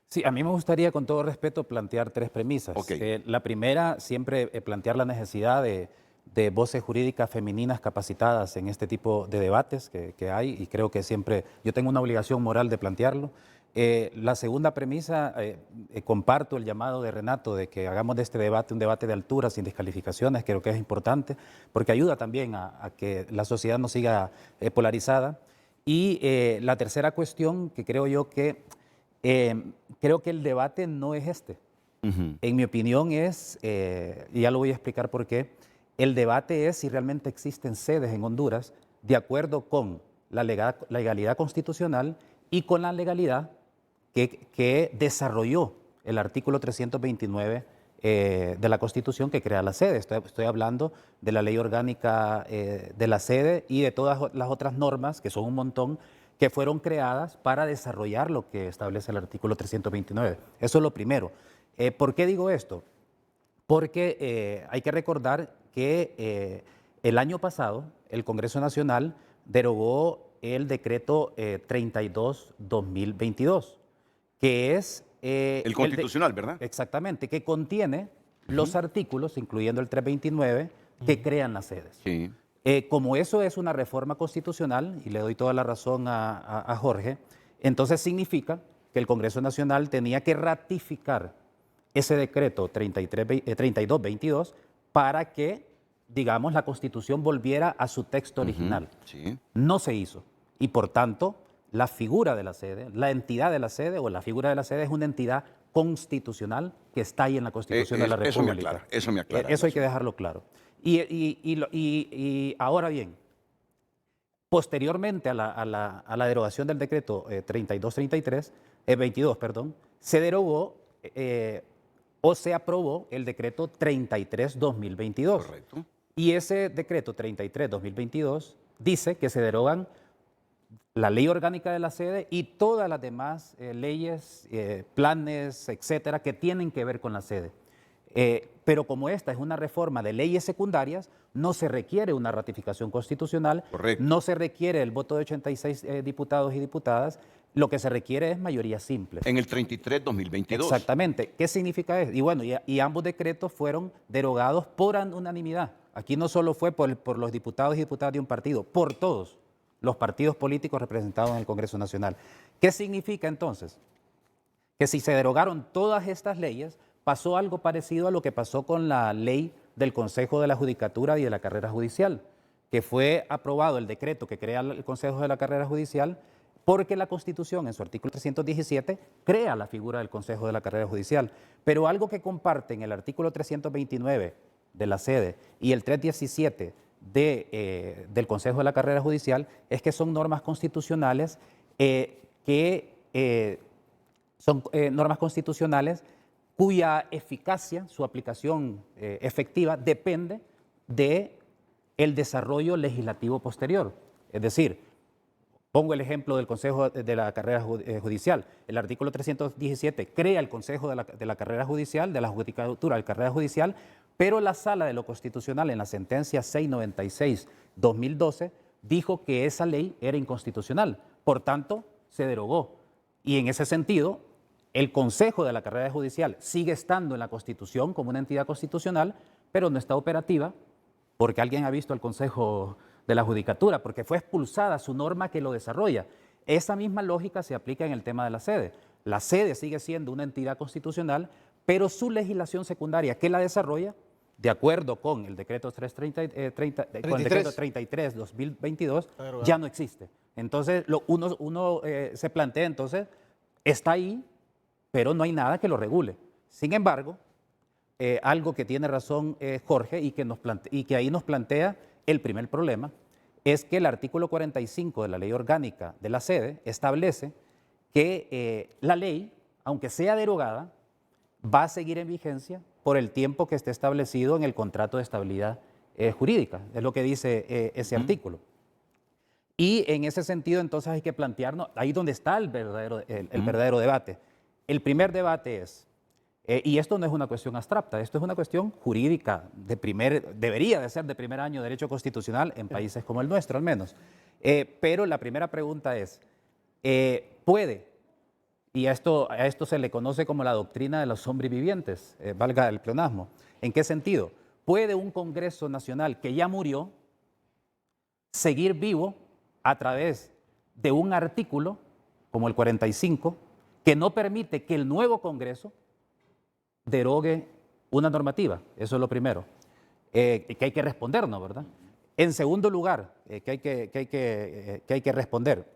Sí, a mí me gustaría, con todo respeto, plantear tres premisas. Ok. La primera, siempre plantear la necesidad de voces jurídicas femeninas capacitadas en este tipo de debates que hay, y creo que siempre yo tengo una obligación moral de plantearlo. La segunda premisa, comparto el llamado de Renato de que hagamos de este debate un debate de altura, sin descalificaciones. Creo que es importante porque ayuda también a que la sociedad no siga polarizada. Y la tercera cuestión, que creo yo que creo que el debate no es este. Ujú. En mi opinión es, y ya lo voy a explicar por qué, el debate es si realmente existen sedes en Honduras de acuerdo con la legalidad constitucional y con la legalidad que desarrolló el artículo 329 de la Constitución, que crea la sede. Estoy hablando de la ley orgánica de la sede y de todas las otras normas, que son un montón, que fueron creadas para desarrollar lo que establece el artículo 329. Eso es lo primero. ¿Por qué digo esto? Porque hay que recordar que el año pasado el Congreso Nacional derogó el decreto 32-2022, que es El constitucional, ¿verdad? exactamente, que contiene los Ujú. artículos, incluyendo el 329, que crean las sedes. Sí. Como eso es una reforma constitucional, y le doy toda la razón a Jorge, entonces significa que el Congreso Nacional tenía que ratificar ese decreto 32-22 para que, digamos, la Constitución volviera a su texto Ujú. original. Sí. No se hizo. Y por tanto, la figura de la sede, la entidad de la sede o la figura de la sede es una entidad constitucional que está ahí en la Constitución de la Eso me República. aclara, eso me aclara el Eso hay que asunto. dejarlo claro. Y ahora bien, posteriormente a la derogación del decreto 22, perdón, se derogó o se aprobó el decreto 33-2022. Correcto. Y ese decreto 33-2022 dice que se derogan la ley orgánica de la sede y todas las demás leyes, planes, etcétera, que tienen que ver con la sede. Pero como esta es una reforma de leyes secundarias, no se requiere una ratificación constitucional, Correcto. no se requiere el voto de 86 diputados y diputadas, lo que se requiere es mayoría simple. En el 33-2022. Exactamente. ¿Qué significa eso? Y bueno, y ambos decretos fueron derogados por unanimidad. Aquí no solo fue por los diputados y diputadas de un partido, por todos los partidos políticos representados en el Congreso Nacional. ¿Qué significa entonces? Que si se derogaron todas estas leyes, pasó algo parecido a lo que pasó con la ley del Consejo de la Judicatura y de la Carrera Judicial, que fue aprobado el decreto que crea el Consejo de la Carrera Judicial, porque la Constitución, en su artículo 317, crea la figura del Consejo de la Carrera Judicial. Pero algo que comparten el artículo 329 de la sede y el 317 del Consejo de la Carrera Judicial es que son normas constitucionales son normas constitucionales cuya eficacia, su aplicación efectiva, depende del desarrollo legislativo posterior. Es decir, pongo el ejemplo del Consejo de la Carrera Judicial. El artículo 317 crea el Consejo de la Carrera Judicial, de la Judicatura de la Carrera Judicial, pero la Sala de lo Constitucional, en la sentencia 696-2012, dijo que esa ley era inconstitucional. Por tanto, se derogó. Y en ese sentido, el Consejo de la Carrera Judicial sigue estando en la Constitución como una entidad constitucional, pero no está operativa porque alguien ha visto al Consejo de la Judicatura, porque fue expulsada su norma que lo desarrolla. Esa misma lógica se aplica en el tema de la sede. La sede sigue siendo una entidad constitucional, pero su legislación secundaria que la desarrolla, de acuerdo con el decreto 33-2022, ya no existe. Entonces, uno se plantea entonces, está ahí, pero no hay nada que lo regule. Sin embargo, algo que tiene razón Jorge y que ahí nos plantea el primer problema, es que el artículo 45 de la ley orgánica de la sede establece que la ley, aunque sea derogada, va a seguir en vigencia por el tiempo que esté establecido en el contrato de estabilidad jurídica, es lo que dice ese artículo. Y en ese sentido, entonces hay que plantearnos, ahí donde está el verdadero debate. El primer debate es, y esto no es una cuestión abstracta, esto es una cuestión jurídica, debería de ser de primer año de derecho constitucional en países como el nuestro al menos. Pero la primera pregunta es, ¿puede y a esto se le conoce como la doctrina de los sobrevivientes, valga el pleonasmo. ¿En qué sentido? ¿Puede un Congreso Nacional que ya murió seguir vivo a través de un artículo, como el 45, que no permite que el nuevo Congreso derogue una normativa? Eso es lo primero, que hay que respondernos, ¿verdad? En segundo lugar, que hay que responder,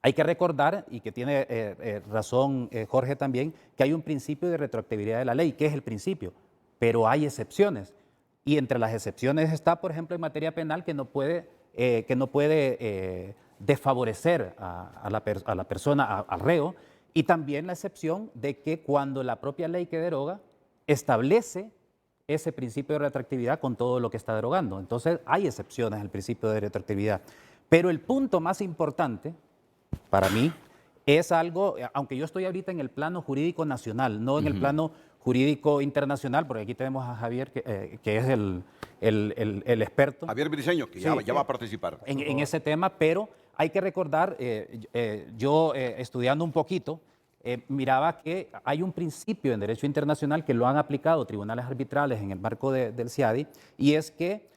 hay que recordar, y que tiene razón Jorge también, que hay un principio de retroactividad de la ley, que es el principio, pero hay excepciones. Y entre las excepciones está, por ejemplo, en materia penal, que no puede desfavorecer a la persona, al reo, y también la excepción de que cuando la propia ley que deroga establece ese principio de retroactividad con todo lo que está derogando. Entonces hay excepciones al principio de retroactividad. Pero el punto más importante para mí es algo, aunque yo estoy ahorita en el plano jurídico nacional, no en el plano jurídico internacional, porque aquí tenemos a Javier, que es el experto. Javier Briceño, que ya va a participar. En ese tema, pero hay que recordar, yo estudiando un poquito, miraba que hay un principio en derecho internacional que lo han aplicado tribunales arbitrales en el marco del CIADI, y es que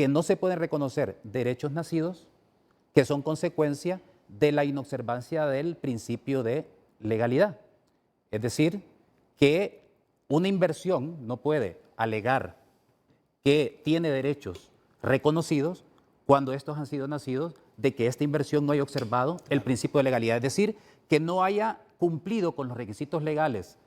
no se pueden reconocer derechos nacidos que son consecuencia de la inobservancia del principio de legalidad. Es decir, que una inversión no puede alegar que tiene derechos reconocidos cuando estos han sido nacidos de que esta inversión no haya observado el principio de legalidad, es decir, que no haya cumplido con los requisitos legales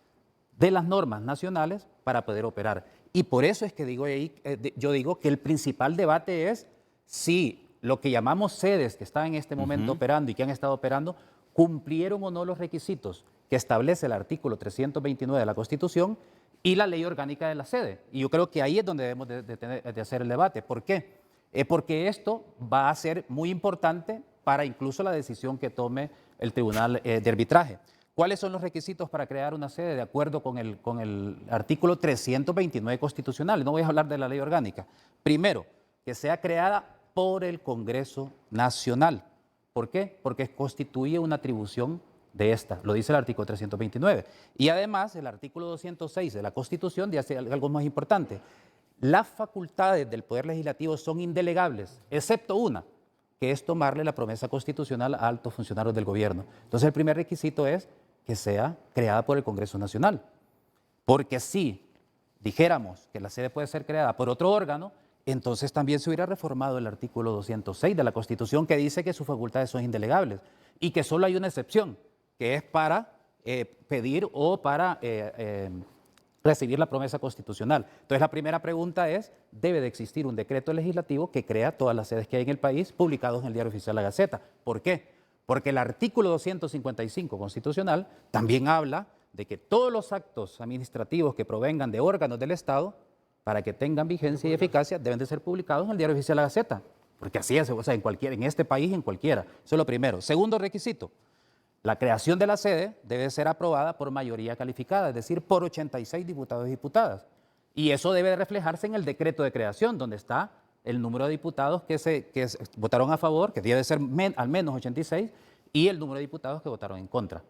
de las normas nacionales para poder operar. Y por eso es que yo digo que el principal debate es si lo que llamamos sedes que están en este momento operando y que han estado operando, cumplieron o no los requisitos que establece el artículo 329 de la Constitución y la ley orgánica de la sede. Y yo creo que ahí es donde debemos de hacer el debate. ¿Por qué? Porque esto va a ser muy importante para incluso la decisión que tome el Tribunal de Arbitraje. ¿Cuáles son los requisitos para crear una sede de acuerdo con el artículo 329 constitucional? No voy a hablar de la ley orgánica. Primero, que sea creada por el Congreso Nacional. ¿Por qué? Porque constituye una atribución de esta, lo dice el artículo 329. Y además el artículo 206 de la Constitución dice algo más importante. Las facultades del Poder Legislativo son indelegables, excepto una, que es tomarle la promesa constitucional a altos funcionarios del gobierno. Entonces el primer requisito es que sea creada por el Congreso Nacional. Porque si dijéramos que la sede puede ser creada por otro órgano, entonces también se hubiera reformado el artículo 206 de la Constitución, que dice que sus facultades son indelegables y que solo hay una excepción, que es para pedir o para recibir la promesa constitucional. Entonces la primera pregunta es, ¿debe de existir un decreto legislativo que crea todas las sedes que hay en el país publicados en el Diario Oficial de la Gaceta? ¿Por qué? Porque el artículo 255 constitucional también habla de que todos los actos administrativos que provengan de órganos del Estado, para que tengan vigencia y eficacia, deben de ser publicados en el Diario Oficial de la Gaceta, porque así es, o sea, en este país, en cualquiera. Eso es lo primero. Segundo requisito, la creación de la sede debe ser aprobada por mayoría calificada, es decir, por 86 diputados y diputadas. Y eso debe reflejarse en el decreto de creación, donde está el número de diputados que votaron a favor, que debe ser al menos 86, y el número de diputados que votaron en contra.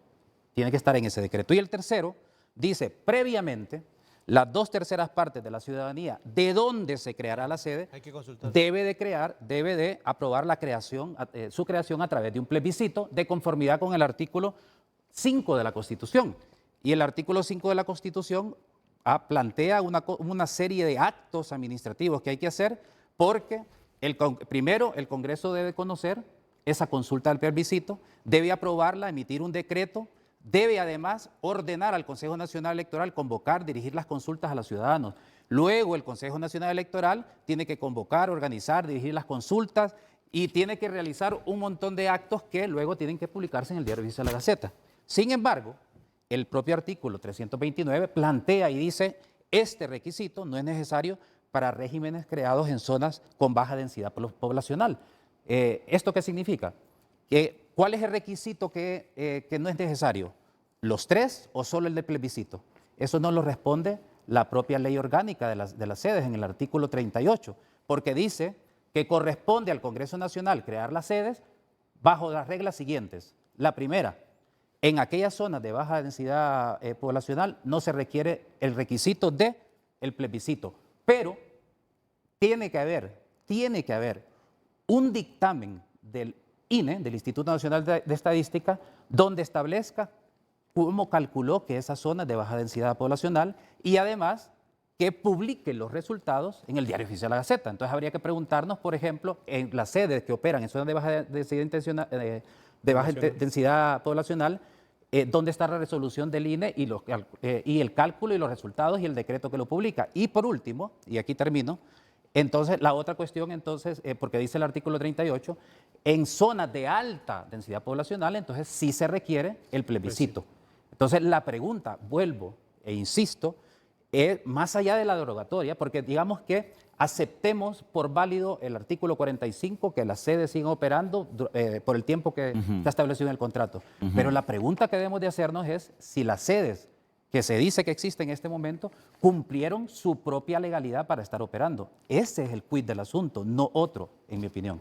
Tiene que estar en ese decreto. Y el tercero dice, previamente, las 2/3 partes de la ciudadanía de donde se creará la sede debe de aprobar la creación, su creación a través de un plebiscito de conformidad con el artículo 5 de la Constitución. Y el artículo 5 de la Constitución plantea una serie de actos administrativos que hay que hacer porque primero el Congreso debe conocer esa consulta del plebiscito, debe aprobarla, emitir un decreto. Debe además ordenar al Consejo Nacional Electoral convocar, dirigir las consultas a los ciudadanos. Luego el Consejo Nacional Electoral tiene que convocar, organizar, dirigir las consultas y tiene que realizar un montón de actos que luego tienen que publicarse en el Diario Oficial de la Gaceta. Sin embargo, el propio artículo 329 plantea y dice, este requisito no es necesario para regímenes creados en zonas con baja densidad poblacional. ¿Esto qué significa? ¿Cuál es el requisito que no es necesario? ¿Los 3 o solo el de plebiscito? Eso no lo responde la propia ley orgánica de las sedes en el artículo 38, porque dice que corresponde al Congreso Nacional crear las sedes bajo las reglas siguientes. La primera, en aquellas zonas de baja densidad poblacional no se requiere el requisito de el plebiscito, pero tiene que haber un dictamen del INE, del Instituto Nacional de Estadística, donde establezca cómo calculó que esas zonas de baja densidad poblacional y además que publique los resultados en el Diario Oficial de la Gaceta. Entonces habría que preguntarnos, por ejemplo, en las sedes que operan en zonas de baja densidad poblacional, dónde está la resolución del INE y el cálculo y los resultados y el decreto que lo publica. Y por último, y aquí termino, entonces la otra cuestión, porque dice el artículo 38, en zonas de alta densidad poblacional, entonces sí se requiere el plebiscito. Entonces la pregunta, vuelvo e insisto, es más allá de la derogatoria, porque digamos que aceptemos por válido el artículo 45, que las sedes sigan operando por el tiempo que está establecido en el contrato. Pero la pregunta que debemos de hacernos es si las sedes que se dice que existen en este momento cumplieron su propia legalidad para estar operando. Ese es el quid del asunto, no otro, en mi opinión.